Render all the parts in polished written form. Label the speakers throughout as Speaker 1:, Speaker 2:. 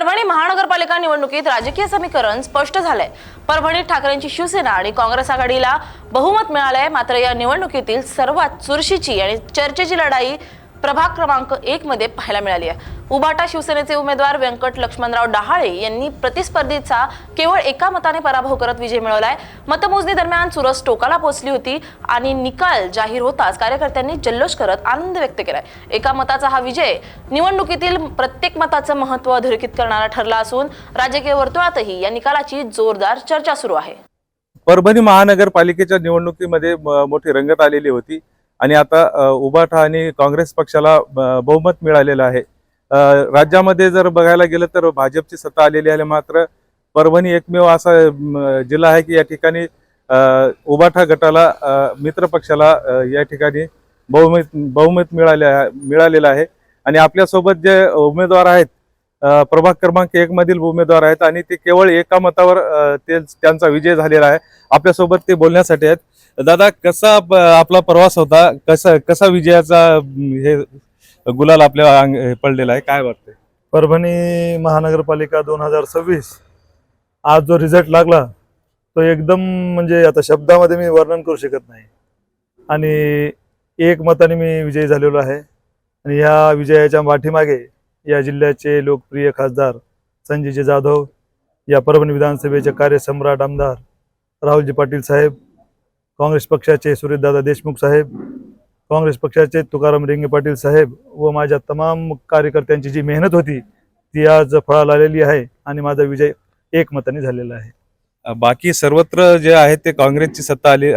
Speaker 1: परभणी महानगरपालिका निवडणुकीत राजकीय समीकरण स्पष्ट झालंय। परभणीत ठाकरेंची शिवसेना आणि काँग्रेस आघाडीला बहुमत मिळालंय। मात्र या निवडणुकीतील सर्वात चुरशीची आणि चर्चेची लढाई प्रभाग क्रमांक 1 मध्ये पाहायला मिळाली आहे। उभाटा शिवसेनेचे उमेदवार व्यंकट लक्ष्मणराव डहाळे यांनी प्रतिस्पर्धीचा केवळ एका मताने पराभव करत विजय मिळवलाय। मतमोजणी दरम्यान चुरस टोकाला पोहोचली होती आणि निकाल जाहीर होताच कार्यकर्त्यांनी जल्लोष करत आनंद व्यक्त केलाय। एका मताचा हा विजय निवडणुकीतील प्रत्येक मताचं महत्त्व अधोरेखित करणारा ठरला असून राजकीय वर्तुळातही या निकालाची जोरदार चर्चा सुरू आहे।
Speaker 2: परभणी महानगरपालिकेच्या निवडणुकीमध्ये मोठी रंगत आलेली होती आणि आता उभाटा आणि काँग्रेस पक्षाला बहुमत मिळालेलं आहे। राज्यामध्ये जर बघायला गेलं तर भाजपची सत्ता आलेली आहे, मात्र परभणी एकमेव असा जिल्हा आहे की या ठिकाणी उभाटा गटाला मित्र पक्षाला या ठिकाणी बहुमत मिळालेलं आहे। आणि आपल्यासोबत जे उमेदवार आहेत प्रभाग क्रमांक 1 मधील उमेदवार आहेत आणि ते केवळ एका मतावर त्यांचा विजय झालेला आहे। आपल्यासोबत ते बोलण्यासाठी आहेत। दादा, कसा आपला प्रवास होता, कसा विजयाचा हे गुलाल आपल्या पडलेला आहे, काय वाटतंय?
Speaker 3: परभणी महानगरपालिका 2026 आज जो रिझल्ट लागला तो एकदम म्हणजे आता शब्दामध्ये मी वर्णन करू शकत नाही आणि एक मताने मी विजयी झालेलो आहे। आणि या विजयाच्या पाठीमागे या जिल्ह्याचे लोकप्रिय खासदार संजयजी जाधव, या परभणी विधानसभेचे कार्यसम्राट आमदार राहुलजी पाटील साहेब, काँग्रेस पक्षाचे सुरेशदादा देशमुख साहेब, काँग्रेस पक्षाचे तुकाराम रिंगे पाटील साहेब व माझ्या तमाम कार्यकर्त्यांची जी मेहनत होती ती आज फळाला आलेली आहे आणि माझा विजय एक मताने झालेला आहे।
Speaker 2: बाकी सर्वत्र जे आहे ते काँग्रेसची सत्ता आली,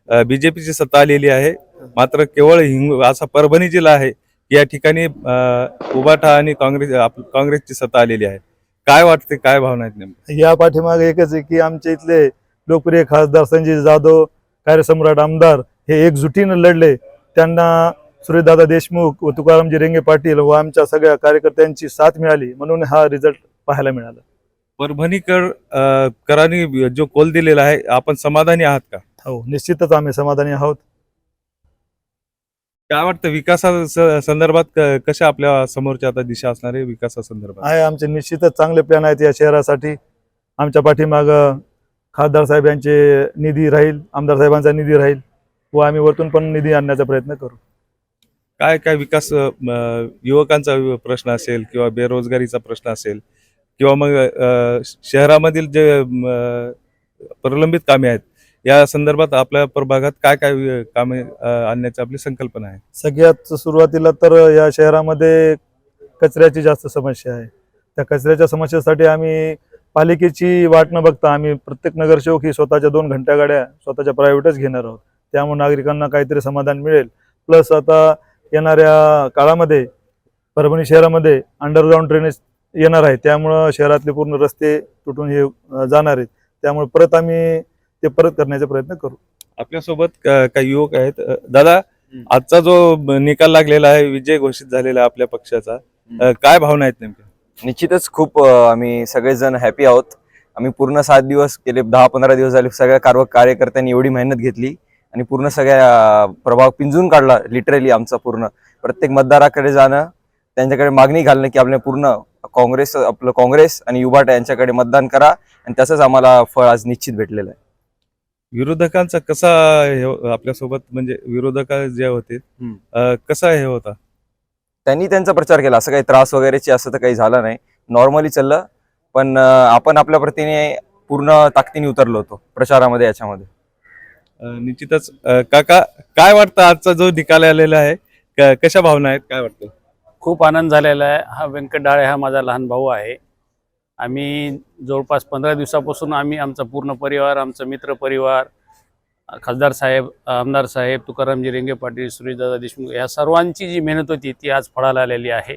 Speaker 2: बीजेपीची सत्ता आलेली आहे। मात्र केवळ असा परभणी जिल्हा आहे या ठिकाणी उभाटा आणि काँग्रेसची सत्ता आलेली आहे। काय वाटते, काय भावना आहेत नेमक्या?
Speaker 3: या पाठीमागे एकच आहे की आमच्या इथले लोकप्रिय खासदार संजय जाधव, कार्यसम्राट आमदार हे एकजुटीने लढले। त्यांना सुरेशदादा देशमुख व तुकारामजी रेंगे पाटील व आमच्या सगळ्या कार्यकर्त्यांची साथ मिळाली, म्हणून हा रिझल्ट पाहायला मिळाला।
Speaker 2: करांनी जो कौल दिलेला आहे, आपण समाधानी आहात का?
Speaker 3: हो, निश्चितच आम्ही समाधानी आहोत।
Speaker 2: काय वाटतं विकासा संदर्भात कशा आपल्या समोरच्या आता दिशा असणार आहे विकासासंदर्भात?
Speaker 3: आहे, आमचे निश्चितच चांगले प्लॅन आहेत या शहरासाठी। आमच्या पाठीमाग खासदार साहेब यांचे निधी राहील, आमदार साहेबांचा निधी राहील व आम्ही वरतून पण निधी आणण्याचा प्रयत्न करू।
Speaker 2: काय काय विकास, युवकांचा प्रश्न असेल किंवा बेरोजगारीचा प्रश्न असेल किंवा मग शहरामधील जे प्रलंबित कामे आहेत या संदर्भात आपल्या प्रभागात काय काय कामे आणण्याची आपली संकल्पना आहे?
Speaker 3: सगळ्यात सुरुवातीला तर या शहरामध्ये कचऱ्याची जास्त समस्या आहे। त्या कचऱ्याच्या समस्येसाठी आम्ही पालिकेची वाट न बघता आम्ही प्रत्येक नगरसेवक ही स्वतःच्या 2 घंटा गाड्या स्वतःच्या प्रायव्हेटच घेणार आहोत। त्यामुळे नागरिकांना काहीतरी समाधान मिळेल। प्लस आता येणाऱ्या काळामध्ये परभणी शहरामध्ये अंडरग्राऊंड ड्रेनेज येणार आहे, त्यामुळं शहरातले पूर्ण रस्ते तुटून हे जाणार आहेत। त्यामुळे परत आम्ही ते परत करण्याचा प्रयत्न करू।
Speaker 2: आपल्यासोबत काही युवक आहेत। दादा, आजचा जो निकाल लागलेला आहे, विजय घोषित झालेला आहे आपल्या पक्षाचा, काय भावना आहेत नेमक्या?
Speaker 4: निश्चितच खूप आम्ही सगळेजण हॅपी आहोत। आम्ही पूर्ण 7 दिवस गेले, 10-15 दिवस झाले सगळ्या कार्यकर्त्यांनी एवढी मेहनत घेतली आणि पूर्ण सगळ्या प्रभाग पिंजून काढला। लिटरली आमचा पूर्ण प्रत्येक मतदाराकडे जाणं, त्यांच्याकडे मागणी घालणं की आपल्या पूर्ण काँग्रेस आणि उभाटा यांच्याकडे मतदान करा, आणि तसंच आम्हाला फळ आज निश्चित भेटलेलं आहे।
Speaker 2: विरोधकांचा कसा आपल्यासोबत, म्हणजे विरोधक जे होते कसा हे होता?
Speaker 4: त्यांनी त्यांचा प्रचार केला, असं काही त्रास वगैरेची असं तर काही झालं नाही, नॉर्मली चाललं। पण आपण आपल्या प्रतीने पूर्ण ताकदीने उतरलो होतो प्रचारामध्ये याच्यामध्ये।
Speaker 2: निश्चितच। काका, काय वाटतं आजचा जो निकाल आलेला आहे, कशा भावना आहेत, काय वाटतं?
Speaker 5: खूप आनंद झालेला आहे। हा व्यंकट डहाळे हा माझा लहान भाऊ आहे। आम्ही जवळपास 15 दिवसापासून आमचा पूर्ण परिवार, आमचा मित्र परिवार, खासदार साहेब, आमदार साहेब, तुकारामजी रेंगे पाटील, सुरेशदादा देशमुख या सर्वांची जी मेहनत होती ती आज फळाला आलेली आहे।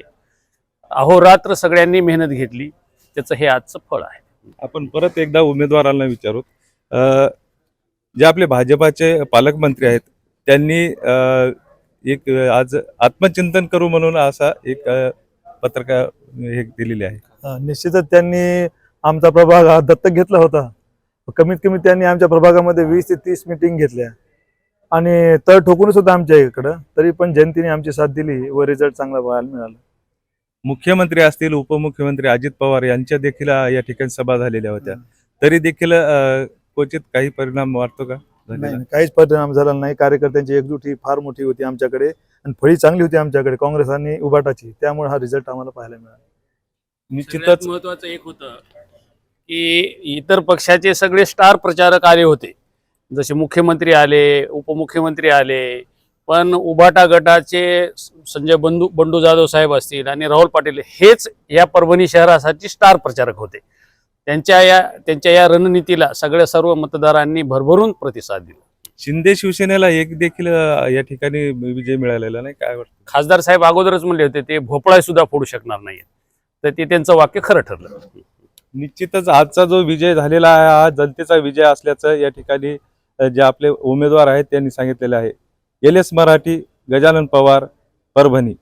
Speaker 5: अहोरात्र सगळ्यांनी मेहनत घेतली, त्याचं हे आजचं फळ आहे।
Speaker 2: आपण परत एकदा उमेदवारांना विचारू, जे आपले भाजपाचे पालकमंत्री आहेत त्यांनी एक आज आत्मचिंतन करू म्हणून असा एक पत्रकार हे दिलेली आहे।
Speaker 3: निश्चितच त्यांनी आमचा प्रभाग हा दत्तक घेतला होता। कमीत कमी त्यांनी आमच्या प्रभागामध्ये 20 ते 30 मीटिंग घेतल्या आणि तळ ठोकून सुद्धा आमच्या इकडं, तरी पण जनतेने आमची साथ दिली व रिझल्ट चांगला पाहायला मिळाला।
Speaker 2: मुख्यमंत्री असतील, उपमुख्यमंत्री अजित पवार यांच्या देखील या ठिकाणी सभा झालेल्या होत्या, तरी देखील क्वचित काही परिणाम वाटतो का झालेला?
Speaker 3: नाही, काहीच परिणाम झाला नाही. कार्यकर्त्यांची एकजूट ही फार मोठी होती आमच्याकडे आणि फळी चांगली होती आमच्याकडे काँग्रेस आणि उबाटाची, त्यामुळे हा रिझल्ट आम्हाला पाहायला मिळाला.
Speaker 2: निश्चितच
Speaker 5: महत्वाचं एक होतं की इतर पक्षाचे सगळे स्टार प्रचारक आले होते, जसे मुख्यमंत्री आले, उपमुख्यमंत्री आले, पण उभाटा गटाचे संजय बंडू जाधव साहेब असतील आणि राहुल पाटील हेच या परभणी शहरासाठी स्टार प्रचारक होते. त्यांच्या या रणनीतीला सर्व मतदारांनी भरभरून प्रतिसाद दिला.
Speaker 2: शिंदे शिवसेनेला एक देखील या ठिकाणी विजय मिळालेला नाही, काय वाटतं?
Speaker 5: खासदार साहेब अगोदरच म्हणले होते ते भोपळा सुद्धा फोडू शकणार नाहीत, तर ते त्यांचं वाक्य खरं ठरलं.
Speaker 2: निश्चितच आजचा जो विजय झालेला आहे हा जनतेचा विजय असल्याचं या ठिकाणी जे आपले उमेदवार आहेत त्यांनी सांगितलेलं आहे. LS मराठी, गजानन पवार, परभणी.